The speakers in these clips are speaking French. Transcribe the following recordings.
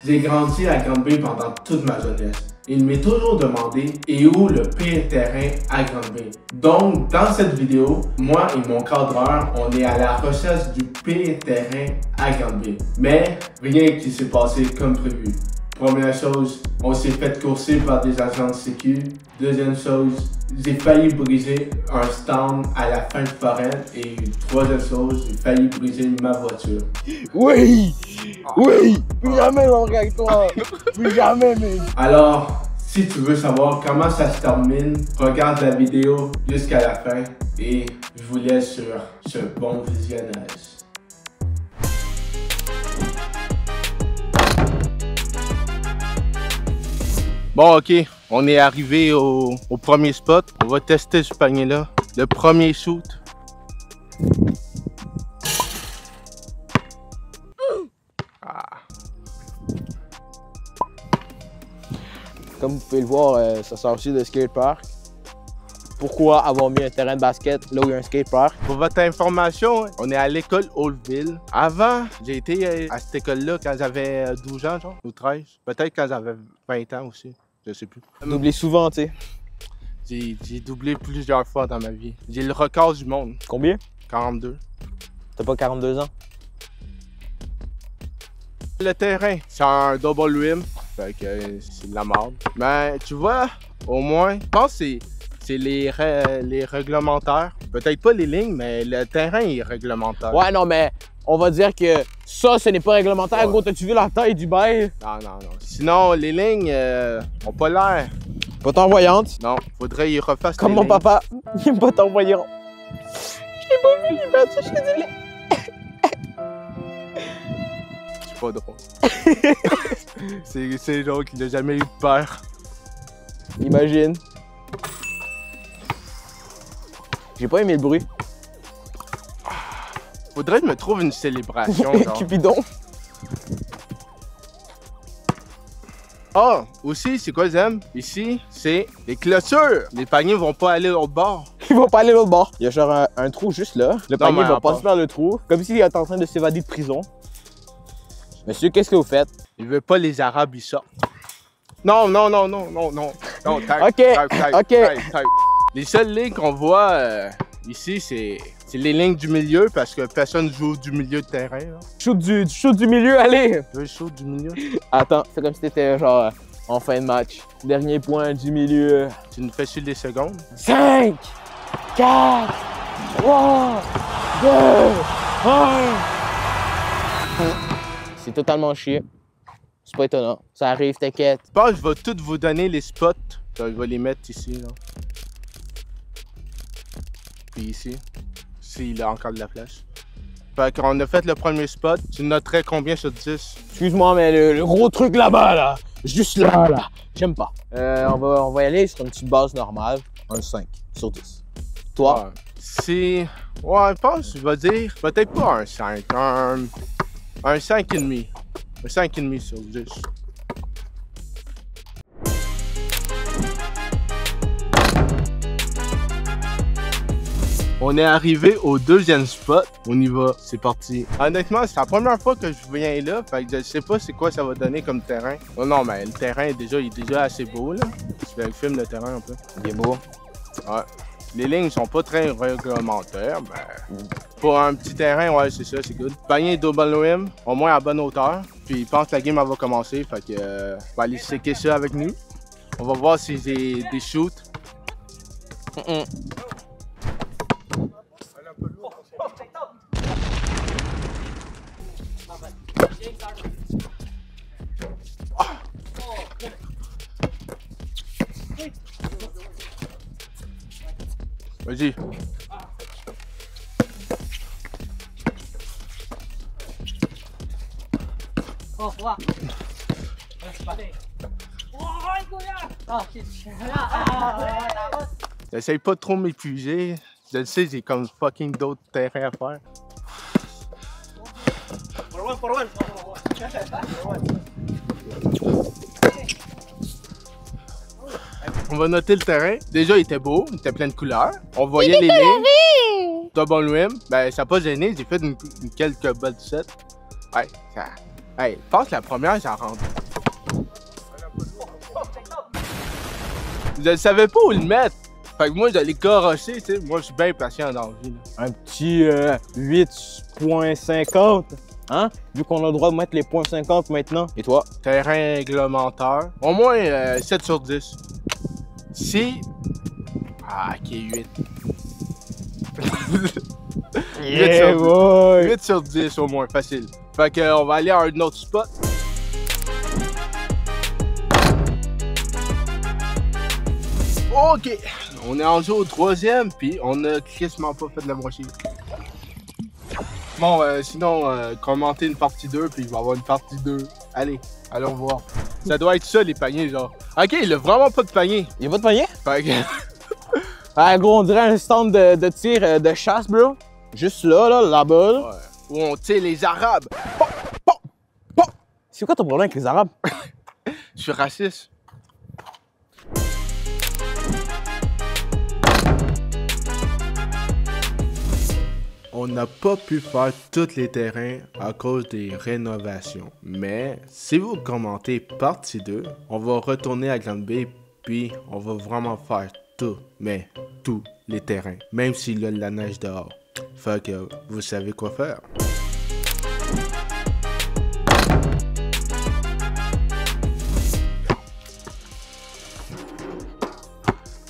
J'ai grandi à Granby pendant toute ma jeunesse. Il m'est toujours demandé et où le pire terrain à Granby. Donc, dans cette vidéo, moi et mon cadreur, on est à la recherche du pire terrain à Granby. Mais rien qui s'est passé comme prévu. Première chose, on s'est fait courser par des agents de sécu. Deuxième chose, j'ai failli briser un stand à la fin de forêt. Et troisième chose, j'ai failli briser ma voiture. Oui! Oui! Plus jamais j'entrerai avec toi! Plus jamais, mec! Alors, si tu veux savoir comment ça se termine, regarde la vidéo jusqu'à la fin et je vous laisse sur ce bon visionnage. Bon, ok, on est arrivé au premier spot. On va tester ce panier-là. Le premier shoot. Comme vous pouvez le voir, ça sort aussi de skatepark. Pourquoi avoir mis un terrain de basket là où il y a un skatepark? Pour votre information, on est à l'école Oldville. Avant, j'ai été à cette école-là quand j'avais 12 ans, genre, ou 13. Peut-être quand j'avais 20 ans aussi, je sais plus. Doubler souvent, tu sais. J'ai doublé plusieurs fois dans ma vie. J'ai le record du monde. Combien? 42. T'as pas 42 ans? Le terrain, c'est un double rim, fait que c'est de la merde. Mais tu vois, au moins, je pense que c'est les réglementaires. Peut-être pas les lignes, mais le terrain est réglementaire. Ouais, non, mais on va dire que ça, ce n'est pas réglementaire. Ouais. Gros, t'as-tu vu la taille du bail? Non. Sinon, les lignes ont pas l'air. Pas tant voyante. Non, faudrait y refaire. Comme mon lignes. papa, il est pas tant voyant. Je l'ai pas vu, il m'a dit, je suis désolé. C'est pas drôle. c'est genre qu'il n'a jamais eu de peur. Imagine. J'ai pas aimé le bruit. Faudrait que je me trouve une célébration. Genre. Cupidon. Ah, aussi, c'est quoi j'aime? Ici, c'est les clôtures. Les paniers vont pas aller au bord. Il va pas aller l'autre bord. Il y a genre un trou juste là. Le panier mais va en passer par le trou. Comme s'il était en train de s'évader de prison. Monsieur, qu'est-ce que vous faites? Il veut pas les Arabes, ils sortent. Non. Ok. Les seules lignes qu'on voit ici, c'est les lignes du milieu parce que personne joue du milieu de terrain. Là. Shoot du milieu, allez! Tu veux shoot du milieu? Attends, c'est comme si t'étais genre en fin de match. Dernier point du milieu. Tu nous fais sur les secondes? 5, 4, 3, 2, 1. C'est totalement chier. C'est pas étonnant. Ça arrive, t'inquiète. Je pense que je vais tous vous donner les spots. Je vais les mettre ici. Là. Puis ici. Ici, il a encore de la place. Fait qu'on a fait le premier spot. Tu noterais combien sur 10? Excuse-moi, mais le gros truc là-bas, là. Juste là. J'aime pas. On va y aller sur une petite base normale. Un 5 sur 10. Toi? Ouais. Si... Ouais, je pense, je vais dire, peut-être pas un 5, un 5,5. Un 5,5 sur 10. On est arrivé au deuxième spot. On y va, c'est parti. Honnêtement, c'est la première fois que je viens là, fait que je sais pas c'est quoi ça va donner comme terrain. Non, mais le terrain il est déjà assez beau là. Je fais le film le terrain un peu. Il est beau. Ouais. Les lignes sont pas très réglementaires, mais pour un petit terrain, ouais, c'est ça, c'est good. Panier double rim, au moins à bonne hauteur. Puis je pense que la game elle va commencer, fait que on va aller checker ça avec nous. On va voir si j'ai des shoots. Vas-y. J'essaye pas de trop m'épuiser. Je le sais, j'ai comme fucking d'autres terrains à faire. On va noter le terrain. Déjà, il était beau, il était plein de couleurs. On voyait les lignes. Double rim. Ben, ça n'a pas gêné, j'ai fait quelques bonnes sets. Ouais, Hey, passe la première, ça rentre. Je ne savais pas où le mettre. Fait que moi, j'allais corrocher, tu sais. Moi, je suis bien patient dans la vie. Là. Un petit 8,50. Hein? Vu qu'on a le droit de mettre les points 50 maintenant. Et toi? Terrain réglementaire. Au moins 7 sur 10. Si... Ah, ok, 8. Yeah, boy! 8 sur 10 au moins, facile. Fait que on va aller à un autre spot. Ok, on est rendu au 3e, puis on a quasiment pas fait de la moitié. Bon, sinon, commentez une partie 2, puis il va y avoir une partie 2. Allez, allons voir. Ça doit être ça, les paniers, genre. Ok, il a vraiment pas de panier. Y'a pas de panier? Fait que... Ah, gros, on dirait un stand de tir de chasse, bro. Juste là-bas. Là. Ouais. Où on tire les Arabes. C'est quoi ton problème avec les Arabes? Je suis raciste. On n'a pas pu faire tous les terrains à cause des rénovations. Mais si vous commentez partie 2, on va retourner à Grande Bay, puis on va vraiment faire tout, mais tous les terrains, même s'il y a de la neige dehors. Fait que vous savez quoi faire.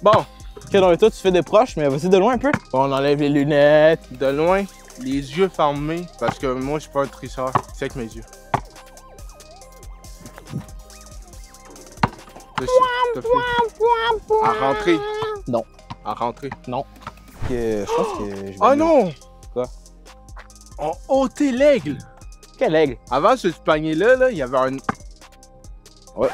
Bon, Ok, donc toi, tu fais des proches, mais vas-y de loin un peu. On enlève les lunettes. de loin, les yeux fermés, parce que moi je suis pas un trisseur, c'est avec mes yeux. À rentrer. Non. À rentrer. Non. Je pense que je vais Oh non! Quoi? On ôté l'aigle! Quel aigle? Avant ce panier-là, là, il y avait un... Ouais.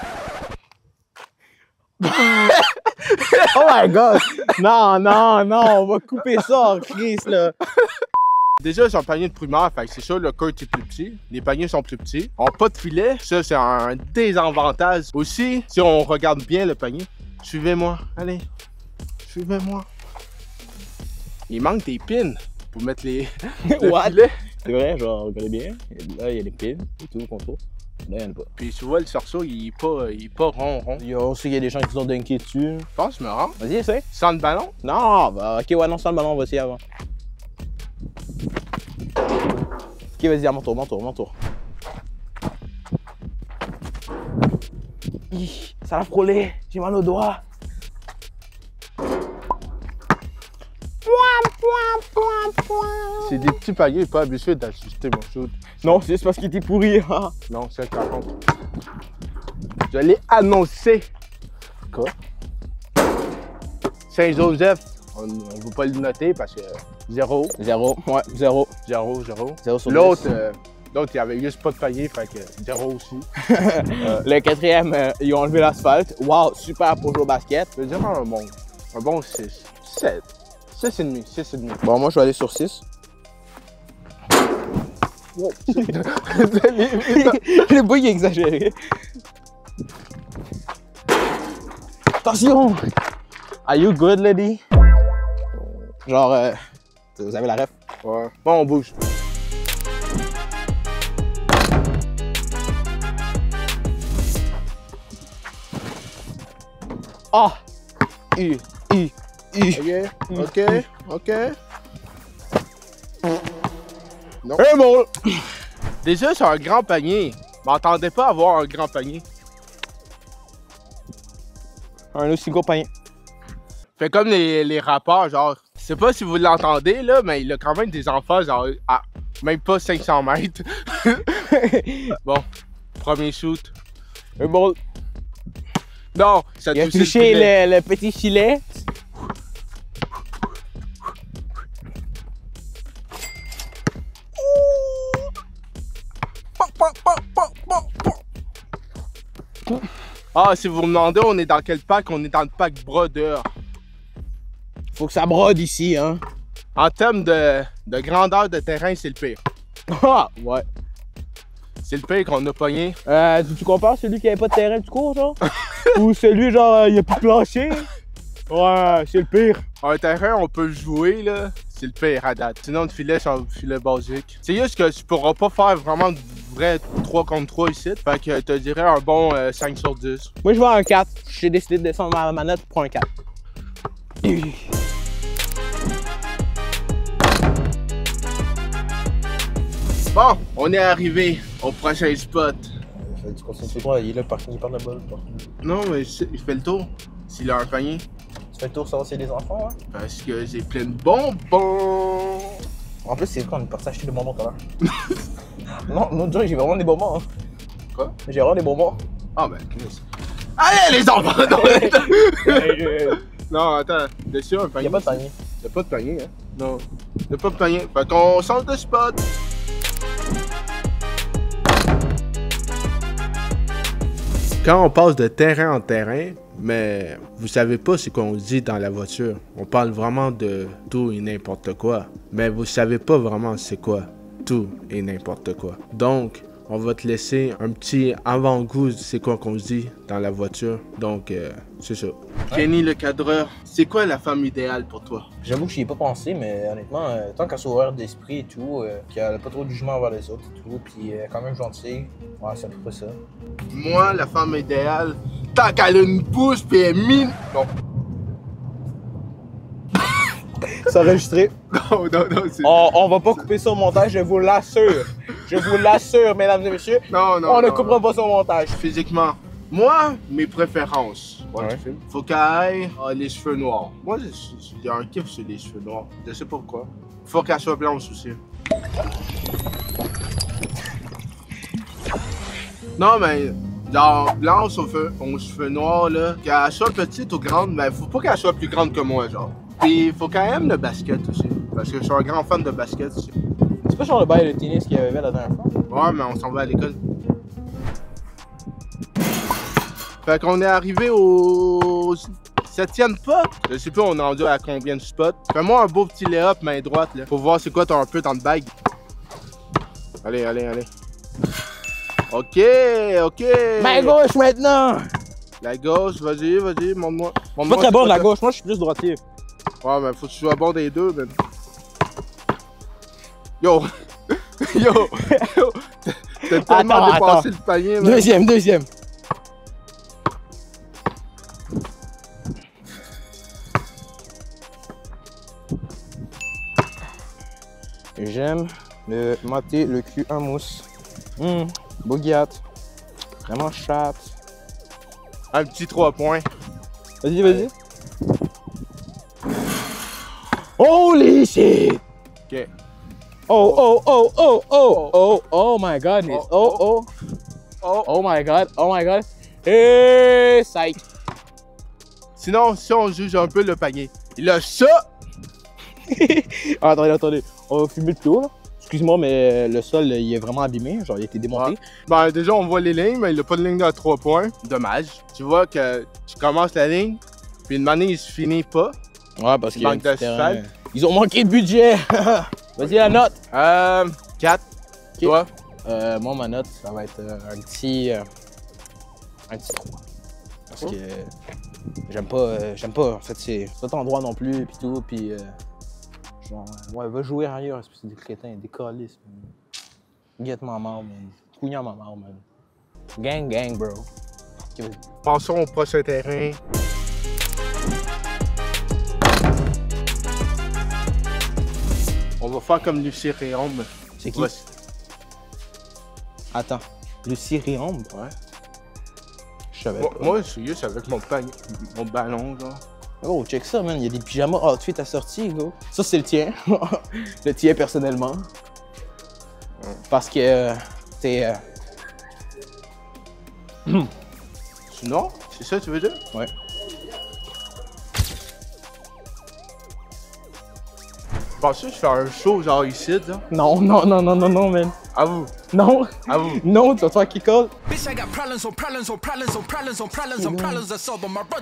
Oh my god! Non, on va couper ça en crise, là. Déjà, c'est un panier de primaire, fait que c'est sûr, le cœur est plus petit. Les paniers sont plus petits. On n'a pas de filet, ça, c'est un désavantage. Aussi, si on regarde bien le panier, suivez-moi, allez, suivez-moi. Il manque des pins pour mettre les What? filets. C'est vrai, genre, regardez bien. Là, il y a les pins et tout, contour. Là, il y en a pas. Puis tu vois, le cerceau, il est pas rond. Il y a aussi il y a des gens qui sont dunké dessus. Je pense que je me rends. Vas-y, essaye. Sans le ballon? Non, bah, ok, ouais, non, sans le ballon, on va essayer avant. Ok, vas-y, à mon tour. Hi, ça a frôlé, j'ai mal au doigt. C'est des petits paniers, pas habitués d'ajuster mon shoot. Non, c'est juste parce qu'il était pourri. Hein. Non, c'est par contre. Je l'ai annoncé. Quoi? Saint-Joseph, on ne veut pas le noter parce que 0. 0, ouais, 0. 0. 0 sur 10. L'autre, il y avait juste pas de panier, fait que 0 aussi. Le quatrième, ils ont enlevé l'asphalte. Wow, super pour jouer au basket. Je veux dire un bon 6. 7. 6,5. Bon, moi, je vais aller sur 6. Wow. Le bruit est exagéré. Attention! Are you good, lady? Genre, vous avez la ref? Ouais. Bon, on bouge. Ah! Ok. Non. Un bon! Déjà, c'est un grand panier. M'entendais pas avoir un grand panier. Un aussi gros panier. Fait comme les rappeurs, genre, je sais pas si vous l'entendez, là, mais il a quand même des enfants, genre, à même pas 500 mètres. Bon, premier shoot. Un bon. Non, ça Il a touché touché le petit filet. Ah, si vous me demandez, on est dans quel pack? On est dans le pack brodeur. Faut que ça brode ici, hein. En termes de grandeur de terrain, c'est le pire. Ah! Ouais. C'est le pire qu'on a pogné. Tu compares celui qui avait pas de terrain du cours, genre? Ou celui, genre, il y a plus de plancher? Ouais, c'est le pire. Un terrain, on peut jouer, là. C'est le pire à date. Sinon, le filet, c'est un filet basique. C'est juste que tu pourras pas faire vraiment vrai 3 contre 3 ici. Fait que je te dirais un bon 5 sur 10. Moi, je vais à un 4. J'ai décidé de descendre ma note pour un 4. Bon, on est arrivé au prochain spot. Tu continues tout droit, il est là, le parking, il part de bol. Non, mais il fait le tour. S'il a un panier. Tu fais le tour savoir s'il y a des enfants, hein? Parce que j'ai plein de bonbons. En plus, c'est vrai qu'on est parti acheter des bonbons tout à l'heure. Non, l'autre jour, j'ai vraiment des bonbons. Hein. Quoi? J'ai vraiment des bonbons. Ah ben, Chris. Allez les enfants! Non, attends, dessus un panier. Y'a pas de panier. Y'a pas de panier, hein? Non. Y'a pas de panier. Fait qu'on change de spot. Quand on passe de terrain en terrain, mais vous savez pas ce qu'on dit dans la voiture. On parle vraiment de tout et n'importe quoi. Mais vous savez pas vraiment c'est quoi tout et n'importe quoi. Donc, on va te laisser un petit avant-goût de c'est quoi qu'on se dit dans la voiture. Donc, c'est ça. Ouais. Kenny le cadreur, c'est quoi la femme idéale pour toi? J'avoue que j'y ai pas pensé, mais honnêtement, tant qu'elle soit ouverte d'esprit et tout, qu'elle a pas trop de jugement envers les autres et tout, puis quand même gentille, ouais, c'est à peu près ça. Moi, la femme idéale, tant qu'elle a une bouche pis elle est mine... Non. C'est enregistré. Non, c'est... On va pas couper ça au montage, je vous l'assure. Je vous l'assure, mesdames et messieurs. Non, on ne coupera pas ça au montage. Physiquement, moi, mes préférences. Ouais. Faut qu'elle ait les cheveux noirs. Moi, j'ai un kiff sur les cheveux noirs. Je sais pas pourquoi. Faut qu'elle soit blanche aussi. Non, mais genre blanche aux cheveux noirs, là. Qu'elle soit petite ou grande, mais faut pas qu'elle soit plus grande que moi, genre. Puis faut qu'elle aime le basket aussi. Parce que je suis un grand fan de basket aussi. C'est pas genre le bail de tennis qu'il y avait la dernière fois? Ouais, mais on s'en va à l'école. Fait qu'on est arrivé au 7e pot. Je sais pas on est rendu à combien de spots. Fais-moi un beau petit lay-up main droite là. Faut voir c'est quoi t'as un peu dans le bag. Allez. Ok. Main gauche maintenant! La gauche, vas-y, montre-moi. Je suis pas très bon de la gauche, moi je suis plus droitier. Ouais, mais faut que tu sois bon des deux, man. Yo! T'as tellement dépassé le panier, man. Deuxième. J'aime le mater le cul en mousse. Boguiate. Vraiment chatte. Un petit 3 points. Vas-y. Holy shit! Ok. Oh my goodness. Oh my god. Hey, psych. Sinon, si on juge un peu le panier, il a ça! Attendez. On va filmer le tour, là. Excuse-moi, mais le sol, il est vraiment abîmé. Genre, il a été démonté. Ouais. Ben, déjà, on voit les lignes, mais il n'a pas de ligne à 3 points. Dommage. Tu vois que tu commences la ligne, puis une manière, il se finit pas. Ouais, parce qu'il manque d'asphalte. Ils ont manqué de budget. Vas-y, la note. 4. Okay. Toi? Moi, ma note, ça va être un petit 3. Parce que j'aime pas, en fait, c'est cet endroit non plus, pis tout, pis genre, ouais, va jouer ailleurs, espèce de crétin, des calices, man. Guette ma mort, man. Couillant ma mort, man. Gang, bro. Okay, passons au prochain terrain. On va faire comme Lucie Réombe. C'est qui? Attends, Lucie Réombe? Ouais. Je savais pas. Moi, je suis juste avec mon ballon, genre. Oh, check ça, man. Il y a des pyjamas outfit assortis, gros. Ça, c'est le tien. Le tien, personnellement. Parce que t'es... Non? C'est ça que tu veux dire? Ouais. Pensez que je fais un show genre ici, là? Non, man. À vous. Non. À vous. Non, tu vas te faire kick out. Bitch, I got problems on problems. I run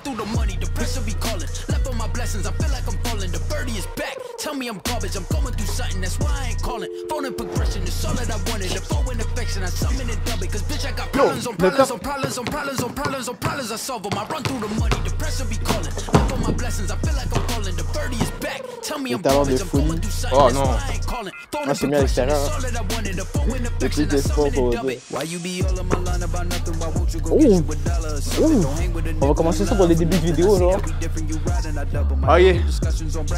through the money, the pressure be calling. Left on my blessings, I feel like I'm falling. The birdie is back. Tell me I'm garbage, I'm going through something, that's why I ain't calling. Phone and progression, it's all that I wanted. The phone and affection, I summon it double. Cause bitch, I got problems on problems on problems on problems on problems on problems. I solve them. I run through the money, the pressure be calling. Live on my blessings, I feel like I'm falling. The birdie is back. Tell me I'm garbage, I'm going through something, that's why I ain't calling. Phone and progression, it's all that I wanted. The phone and affection, I summon it double. Why you be all on my line about nothing? Why won't you go get you a dollar or something? Don't hang with a nigga. On va commencer ça pour les débuts de vidéo, genre. Ok,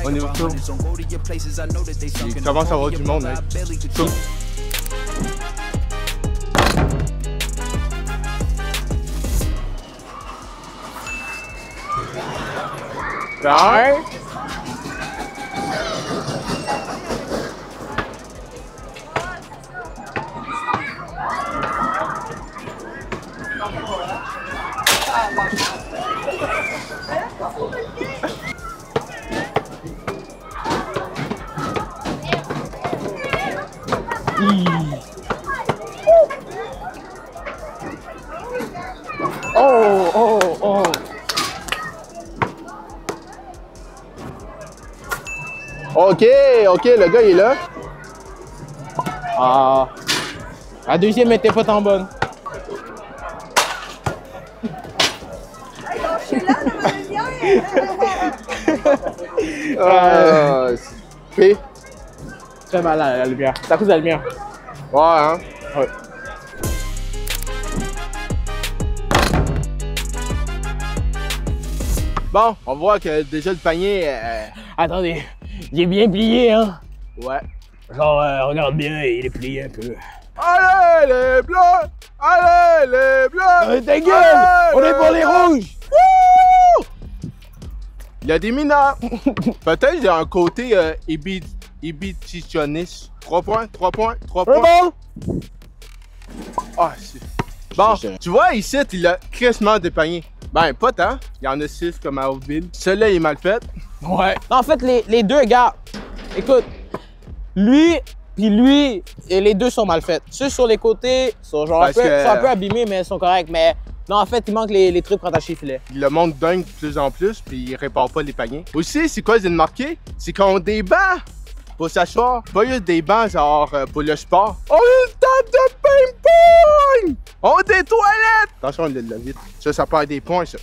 on est au tour. Il commence à avoir du monde, mec. Ouais. Oh, oh, oh. Ok, ok, le gars il est là. Ah. La deuxième était pas tant bonne. P. Très mal la lumière. C'est à cause de la lumière. Ouais, hein? Ouais. Bon, on voit que déjà le panier. Attendez, il est bien plié, hein? Ouais. Genre, regarde bien, il est plié un peu. Allez les bleus! Allez les bleus! Ta gueule! On est pour les rouges! Wouh! Il y a des mineurs. Peut-être qu'il y a un côté ébititionniste. 3 points, 3 points, 3 points. Bon! Ah, bon, tu vois, ici, il a crissement des paniers. Ben, pas tant. Il y en a 6 comme à Hauteville. Celui-là, il est mal fait. Ouais. Non, en fait, les deux gars, écoute, lui puis lui, et les deux sont mal faits. Ceux sur les côtés sont genre sont un peu abîmés, mais ils sont corrects. Mais non, en fait, il manque les trucs rattachés filet. Il le monte dingue de plus en plus, puis il répare pas les paniers. Aussi, c'est quoi, ils viennent de marquer? C'est qu'on a des bancs pour s'asseoir. Pas juste des bancs, genre, pour le sport. On a une table de ping-pong! On a des toilettes! Attention, il l'a vite. Ça perd des points, ça.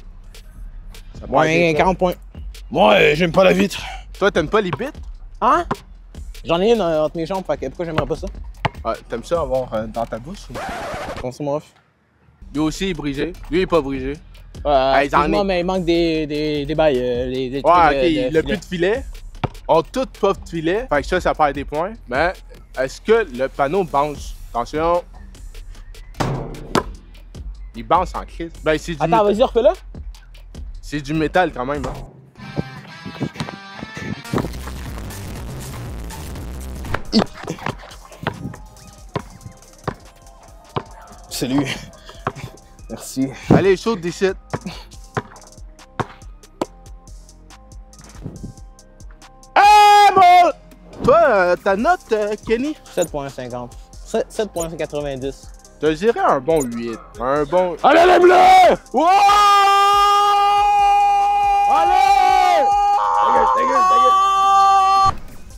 Ça perd Ouais, 40 points. Moi, j'aime pas la vitre. Toi, t'aimes pas les bits? Hein? J'en ai une entre mes jambes, fait que pourquoi j'aimerais pas ça? Ah, t'aimes ça avoir dans ta bouche? Pense moi. Lui aussi, il est brisé. Lui, il est pas brisé. Excuse-moi, mais il manque des bails. Ouais, ok, il a plus de filet. On a tout pas de filet. Fait que ça perd des points. Mais est-ce que le panneau bounce? Attention. Il bounce en crise. Ben, c'est du Attends, vas-y, refais-le. C'est du métal quand même. Hein? Salut. Merci. Allez, saute des sites. Ah, bon! Toi, ta note, Kenny? 7.50. 7.90. Je dirais un bon 8. Un bon... Allez les bleus! Wow! Allez!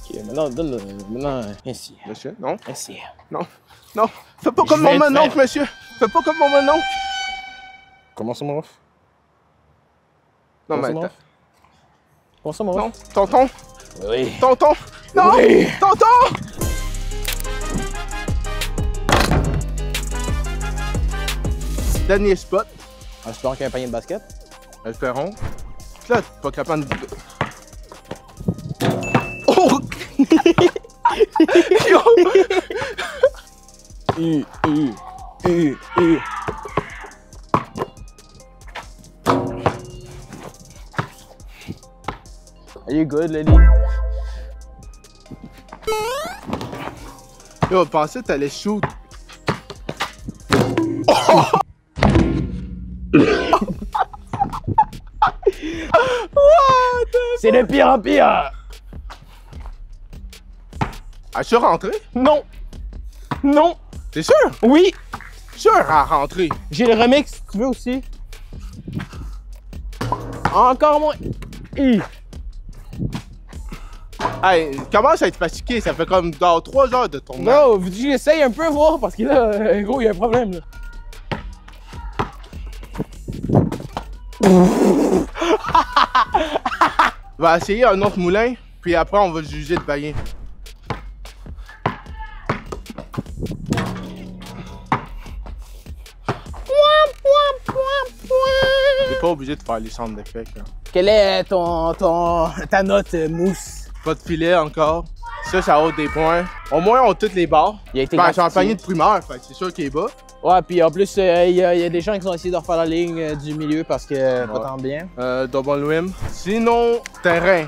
Ok, maintenant, donne-le. Maintenant, ainsi. Monsieur, non? Ainsi. Non. Non. Fais pas comme mon mononcle, monsieur. Fais pas comme mon mononcle. Comment ça, mon ref? Non, mais attends. Comment ça, mon ref? Non. Tonton. Oui. Tonton. Non. Oui. Tonton. Dernier spot. J'espère qu'il y a un panier de basket. Espérons. Là, t'es pas capable de... Oh! Yo! Are you good, lady? Yo, je pensais que t'allais shoot. C'est de pire en pire! As-tu rentré? Non! Non! T'es sûr? Oui! Sûr à rentrer. J'ai le remix si tu veux aussi. Encore moins. Hey, commence à être fatigué, ça fait comme dans 3 heures de ton match. Bro, j'essaye un peu voir parce que là, gros, il y a un problème là. On va essayer un autre moulin, puis après on va juger de bailler. T'es pas obligé de faire les centres d'effet. Quelle est ta note mousse? Pas de filet encore. Ça haute des points. Au moins, on a toutes les barres. Il a été c'est un panier de primaire, c'est sûr qu'il est bas. Ouais, puis en plus, il y a des gens qui ont essayé de refaire la ligne du milieu parce que pas tant bien. Double rim. Sinon, terrain.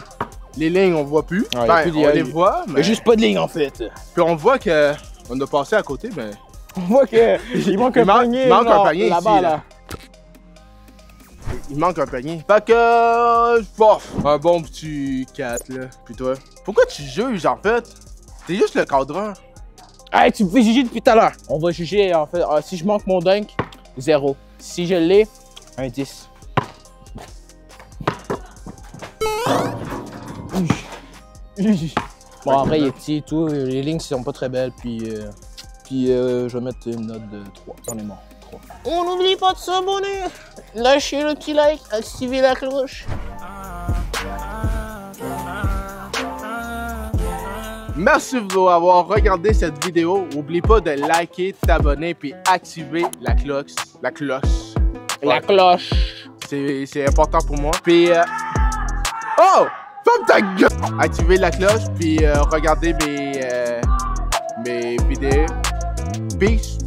Les lignes, on voit plus. Ouais, on les voit, mais... Il y a juste pas de ligne en fait. Puis on voit qu'on a passé à côté, mais... On voit qu'il manque un panier. Il manque un panier là-bas, ici, là. Il manque un panier. Fait que... bof, un bon petit 4, là. Puis toi? Pourquoi tu juges, en fait? T'es juste le cadreur. Hey, tu me fais juger depuis tout à l'heure. On va juger, en fait, si je manque mon dunk, 0. Si je l'ai, un 10. Bon, après, il est petit et tout. Les lignes sont pas très belles, puis je vais mettre une note de 3. J'en ai marre. 3. On n'oublie pas de s'abonner. Lâchez le petit like, activez la cloche. Merci d'avoir regardé cette vidéo. N'oublie pas de liker, t'abonner puis activer la cloche. La cloche. La cloche. C'est important pour moi. Puis oh! Ferme ta gueule! Activez la cloche puis regardez mes vidéos. Peace.